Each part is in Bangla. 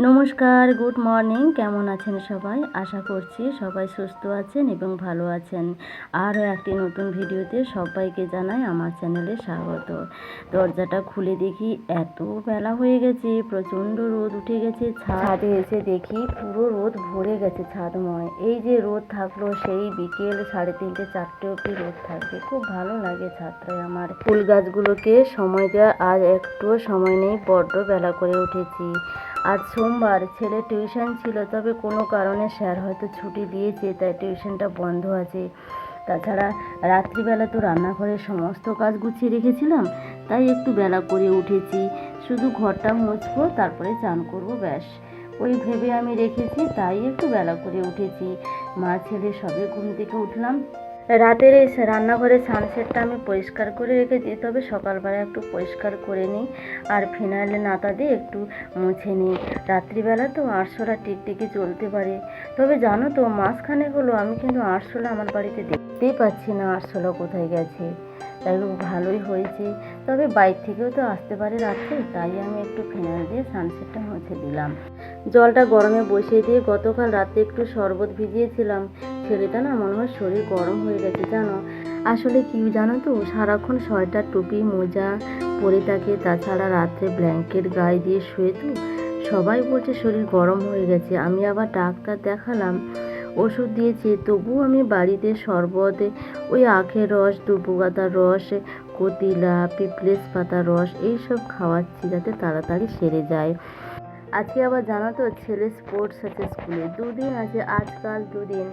নমস্কার, গুড মর্নিং। কেমন আছেন সবাই? আশা করছি সবাই সুস্থ আছেন এবং ভালো আছেন। আরও একটি নতুন ভিডিওতে সবাইকে জানাই আমার চ্যানেলে স্বাগত। দরজাটা খুলে দেখি এত বেলা হয়ে গেছে, প্রচণ্ড রোদ উঠে গেছে। ছাদে এসে দেখি পুরো রোদ ভরে গেছে ছাদময়। এই যে রোদ থাকলো সেই বিকেল 3:30 4টে অবধি রোদ থাকবে। খুব ভালো লাগে ছাদটায় আমার। ফুল গাছগুলোকে সময় দেওয়া আজ একটুও সময় নেই, বড্ড বেলা করে উঠেছি। আজ সোমবার, ছেলে টিউশন ছিল, তবে কোনো কারণে স্যার হয়তো ছুটি দিয়েছে, তাই টিউশনটা বন্ধ আছে। তাছাড়া রাত্রিবেলা তো রান্নাঘরের সমস্ত কাজ গুছিয়ে রেখেছিলাম, তাই একটু বেলা করে উঠেছি। শুধু ঘরটা মুছবো, তারপরে চান করবো, ব্যাস। ওই ভেবে আমি রেখেছি, তাই একটু বেলা করে উঠেছি। মা ছেলে সবে ঘুম থেকে উঠলাম। রাতের এই রান্নাঘরের সানসেটটা আমি পরিষ্কার করে রেখেছি, তবে সকালবেলা একটু পরিষ্কার করে নিই আর ফিনাইলে নাতা দিয়ে একটু মুছে নিই। রাত্রিবেলা তো আরশোলা টিকটিকি চলতে পারে, তবে জানো তো মাঝখানেক হলো আমি কিন্তু আরশোলা আমার বাড়িতে দেখতেই পাচ্ছি না। আরশোলা কোথায় গেছে? তাই ভালোই হয়েছে, তবে বাইর থেকেও তো আসতে পারে রাত্রে, তাই আমি একটু ফিনাইল দিয়ে সানসেটটা মুছে দিলাম। জলটা গরমে বসিয়ে দিয়ে গতকাল রাতে একটু শরবত ভিজিয়েছিলাম। ছেলেটা না মনে হয় শরীর গরম হয়ে গেছে জানো। আসলে কি জানো তো, সারাক্ষণ সোয়েটার টুপি মোজা পরে থাকে, তাছাড়া রাত্রে ব্ল্যাঙ্কেট গায়ে দিয়ে শুয়ে তো সবাই বলছে শরীর গরম হয়ে গেছে। আমি আবার ডাক্তার দেখালাম, ওষুধ দিয়েছে, তবুও আমি বাড়িতে শরবতে ওই আখের রস, দুর্বা পাতার রস, কতিলা, পিপলেস পাতার রস এইসব খাওয়াচ্ছি যাতে তাড়াতাড়ি সেরে যায়। আজকে আবার জানো তো ছেলে স্পোর্টস আছে স্কুলে, 2 দিন আছে, আজকাল 2 দিন।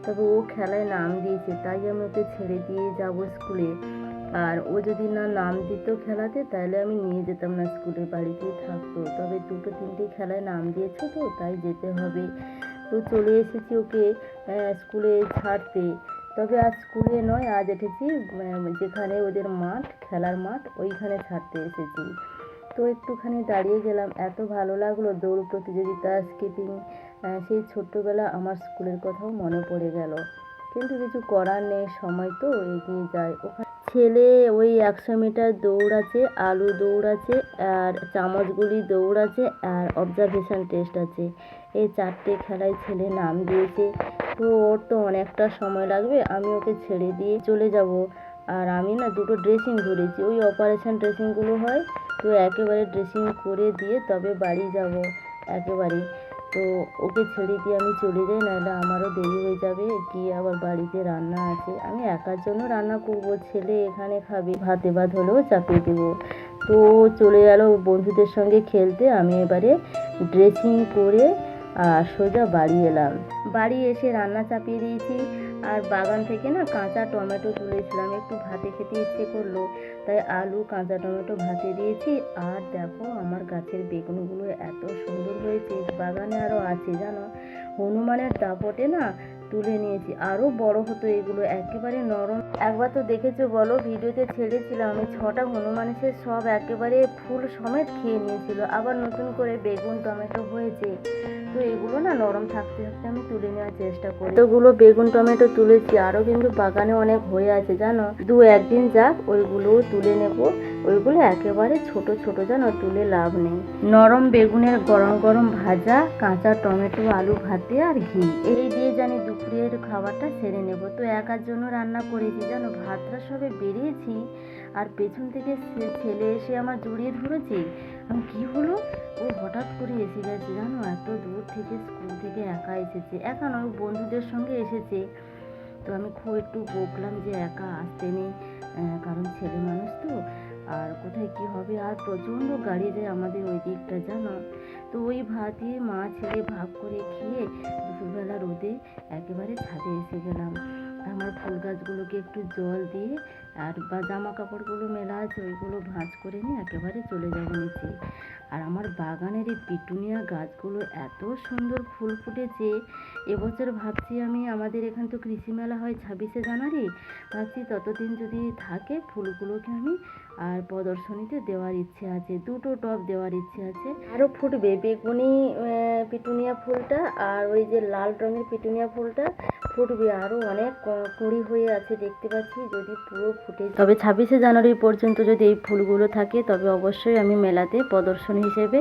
তবে ও খেলায় নাম দিয়েছে, তাই আমি ওকে ছেড়ে দিয়ে যাব স্কুলে। আর ও যদি না নাম দিত খেলাতে, তাহলে আমি নিয়ে যেতাম না স্কুলে, বাড়িতেই থাকতো। তবে 2-3টে খেলায় নাম দিয়েছে তো, তাই যেতে হবে। তো চলে এসেছি ওকে স্কুলে ছাড়তে। তবে আজ স্কুলে নয়, আজ এসেছি যেখানে ওদের মাঠ, খেলার মাঠ, ওইখানে ছাড়তে এসেছি। তো একটুখানি দাঁড়িয়ে গেলাম, এত ভালো লাগলো। দৌড় প্রতিযোগিতা, স্কিপিং, সেই ছোট্টবেলা আমার স্কুলের কথাও মনে পড়ে গেল। কিন্তু কিছু করার নেই, সময় তো এগিয়ে যায়। ওখানে ছেলে ওই 100 মিটার দৌড় আছে, আলু দৌড় আছে, আর চামচগুলি দৌড় আছে, আর অবজারভেশন টেস্ট আছে। এই 4টে খেলায় ছেলে নাম দিয়েছে। তো ওর তো অনেকটা সময় লাগবে, আমি ওকে ছেড়ে দিয়ে চলে যাব। আর আমি না 2টো ড্রেসিং ধরেছি, ওই অপারেশন ড্রেসিংগুলো হয়, তো একেবারে ড্রেসিং করে দিয়ে তবে বাড়ি যাব একেবারে। তো ওকে ছেড়ে দিয়ে আমি চলে যাই, নাহলে আমারও দেরি হয়ে যাবে, গিয়ে আবার বাড়িতে রান্না আছে। আমি একার জন্য রান্না করব, ছেলে এখানে খাবে, ভাতে ভাত হলেও চাপিয়ে দেবো। তো চলে গেল বন্ধুদের সঙ্গে খেলতে। আমি এবারে ড্রেসিং করে সোজা বাড়ি এলাম। বাড়ি এসে রান্না চাপিয়ে দিয়েছি। আর বাগান থেকে না কাঁচা টমেটো তুলেছিলাম, একটু ভাতে খেতে ইচ্ছে করলো, তাই আলু কাঁচা টমেটো ভাতে দিয়েছি। আর দেখো আমার গাছের বেগুনগুলো এত সুন্দর হয়েছে, বাগানে আরও আছে জানো। হনুমানের দাপটে না তুলে নিয়েছি, আরও বড় হতো এগুলো, একেবারে নরম। একবার তো দেখেছো বলো, ভিডিওতে ছেড়েছিলাম আমি, 6টা হনুমান এসে সব একেবারে ফুল সমেত খেয়ে নিয়েছিল। আবার নতুন করে বেগুন টমেটো হয়েছে, তো এগুলো না নরম থাকতে থাকতে আমি তুলে নেওয়ার চেষ্টা করি। এতগুলো বেগুন টমেটো তুলেছি, আরও কিন্তু বাগানে অনেক হয়ে আছে জানো। 2-1 দিন যাক, ওইগুলোও তুলে নেব। ওইগুলো একেবারে ছোট ছোট জানো, তুলে লাভ নেই। নরম বেগুনের গরম গরম ভাজা, কাঁচা টমেটো আলু ভাতে আর ঘি, এই দিয়ে জানি দুপুরের খাবারটা সেরে নেব। তো একার জন্য রান্না করেছি জানো। ভাতটা সবে বেরিয়েছি, আর পেছন থেকে ছেলে এসে আমার জড়িয়ে ধরেছে। আমি কি হলো, ও হঠাৎ করে এসে গেছে জানো, এত দূর থেকে স্কুল থেকে একা এসেছে। একা নয়, বন্ধুদের সঙ্গে এসেছে। তো আমি খুব একটু বকলাম যে একা আসতে নেই, কারণ ছেলে মানুষ তো, আর কোথায় কি হবে। আর প্রচণ্ড গাড়ি যায় আমাদের ওই দিকটা জানো। তো ওই ভাতই মা ছেলে ভাগ করে খেয়ে দুপুরবেলা রোদে একেবারে ছাদে এসে গেলাম। আমার ফুল গাছগুলোকে একটু জল দিয়ে, আর বা জামা কাপড়গুলো মেলা আছে ওইগুলো ভাঁজ করে নিয়ে একেবারে চলে যাবো নিচে। আর আমার বাগানের এই পিটুনিয়া গাছগুলো এত সুন্দর ফুল ফুটেছে। এবছর ভাবছি আমি, আমাদের এখান তো কৃষি মেলা হয় 26শে জানুয়ারি, ভাবছি ততদিন যদি থাকে ফুলগুলোকে আমি আর প্রদর্শনীতে দেওয়ার ইচ্ছে আছে। 2টো টব দেওয়ার ইচ্ছে আছে। আরও ফুটবে বেগুনি পিটুনিয়া ফুলটা, আর ওই যে লাল রঙের পিটুনিয়া ফুলটা ফুটবে, আরও অনেক কুঁড়ি হয়ে আছে দেখতে পাচ্ছি। যদি পুরো ফুটে তবে 26শে জানুয়ারি পর্যন্ত যদি এই ফুলগুলো থাকে তবে অবশ্যই আমি মেলাতে প্রদর্শন হিসেবে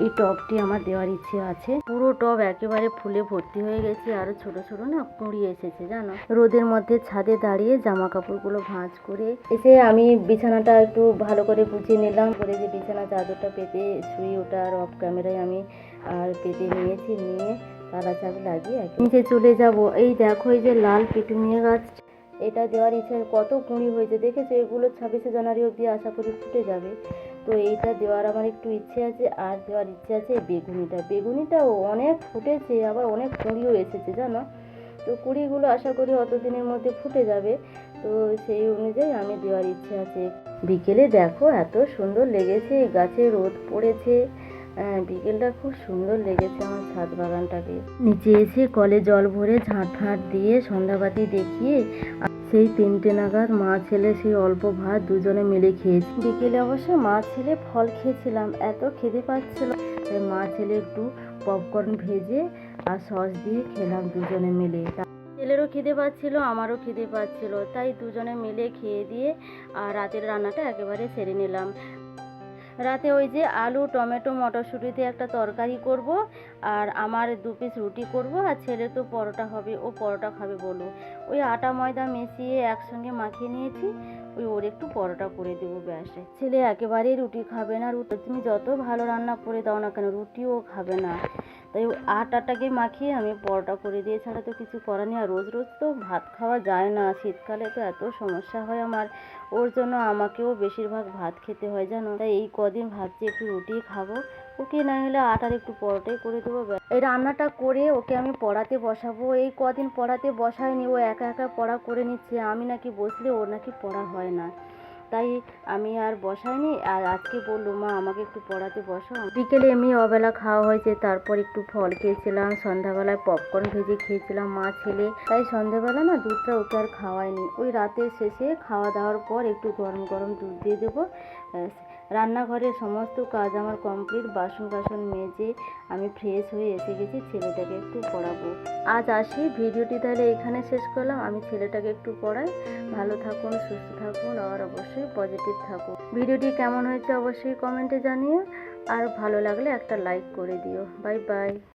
এই টবটি আমার দেওয়ার ইচ্ছে আছে। পুরো টব একেবারে ফুলে ভর্তি হয়ে গেছে, আরও ছোট ছোট না কুঁড়ি এসেছে জানো। রোদের মধ্যে ছাদে দাঁড়িয়ে জামা কাপড়গুলো ভাঁজ করে এসে আমি বিছানাটা একটু ভালো করে গুছিয়ে নিলাম, করে যে বিছানা চাদরটা পেতে শুয়ে ওটা আর অফ ক্যামেরায় আমি আর পেতে নিয়েছি, নিয়ে তালা চাবি লাগিয়ে নিচে চলে যাব। এই দেখো এই যে লাল পেটুনিয়া গাছ, এটা দেওয়ার ইচ্ছে। কত কুঁড়ি হয়েছে দেখেছো, এগুলো 26শে জানুয়ারি অবধি আশা করি ফুটে যাবে। তো এইটা দেওয়ার আমার একটু ইচ্ছে আছে। আর দেওয়ার ইচ্ছে আছে বেগুনিটাও অনেক ফুটেছে, আবার অনেক কুঁড়িও এসেছে জানো। তো কুঁড়িগুলো আশা করি অতদিনের মধ্যে ফুটে যাবে, তো সেই অনুযায়ী আমি দেওয়ার ইচ্ছে আছে। বিকেলে দেখো এত সুন্দর লেগেছে, গাছে রোদ পড়েছে, বিকেলটা খুব সুন্দর লেগেছে আমার ছাদ বাগানটাকে। নিচে এসে কলে জল ভরে ঝাঁট ফাঁট দিয়ে সন্ধ্যাবাতি দেখিয়ে সেই 3টে নাগাদ মা ছেলে সেই অল্প ভাত দুজনে মিলে খেয়েছি। বিকেলে অবশ্য মা ছেলে ফল খেয়েছিলাম, এত খেতে পাচ্ছিল, তাই মা ছেলে একটু পপকর্ন ভেজে আর সস দিয়ে খেলাম দুজনে মিলে। ছেলেরও খিদে পাচ্ছিল, আমারও খিদে পাচ্ছিল, তাই দুজনে মিলে খেয়ে দিয়ে আর রাতের রান্নাটা একেবারে সেরে নিলাম। রাতে ওই যে আলু টমেটো মটরশুঁটি দিয়ে একটা তরকারি করব, আর আমার 2 পিস রুটি করব, আর ছেলে তো পরোটা হবে, ও পরোটা খাবে বলো। ওই আটা ময়দা মিশিয়ে একসঙ্গে মাখিয়ে নিয়েছি, ওই ওর একটু পরোটা করে দেবো ব্যাস। ছেলে একেবারেই রুটি খাবে না, রুটি তুমি যত ভালো রান্না করে দাও না কেন রুটিও খাবে না, তাই আটাটাকে মাখিয়ে আমি পরোটা করে দিয়ে ছাড়া তো কিছু করার নেই। আর রোজ রোজ তো ভাত খাওয়া যায় না, শীতকালে তো এত সমস্যা হয় আমার, ওর জন্য আমাকেও বেশিরভাগ ভাত খেতে হয় জানো। তাই এই কদিন ভাবছি একটু রুটি খাবো, ওকে না হলে আটার একটু পরোটাই করে দেবো। এই রান্নাটা করে ওকে আমি পড়াতে বসাবো। এই কদিন পড়াতে বসায়নি, ও একা একা পড়া করে নিচ্ছে, আমি নাকি বসলে ওর নাকি পড়া হয় না, তাই আমি আর বসাইনি। আর আজকে বললো মা আমাকে একটু পড়াতে বসাও। বিকেলে এমনি অবেলা খাওয়া হয়েছে, তারপর একটু ফল খেয়েছিলাম, সন্ধ্যাবেলায় পপকর্ন ভেজে খেয়েছিলাম মা ছেলে, তাই সন্ধ্যাবেলা না দুধটা ওকে আর খাওয়াইনি। ওই রাতের শেষে খাওয়া দাওয়ার পর একটু গরম গরম দুধ দিয়ে দেবো। রান্নাঘরের সমস্ত কাজ আমার কমপ্লিট, বাসন মেজে আমি ফ্রেশ হয়ে এসে গেছি, ছেলেটাকে একটু পড়াবো। আজ আসি, ভিডিওটি তাহলে এখানে শেষ করলাম। আমি ছেলেটাকে একটু পড়াই। ভালো থাকুন, সুস্থ থাকুন, আর অবশ্যই পজিটিভ থাকুন। ভিডিওটি কেমন হয়েছে অবশ্যই কমেন্টে জানিও, আর ভালো লাগলে একটা লাইক করে দিও। Bye bye.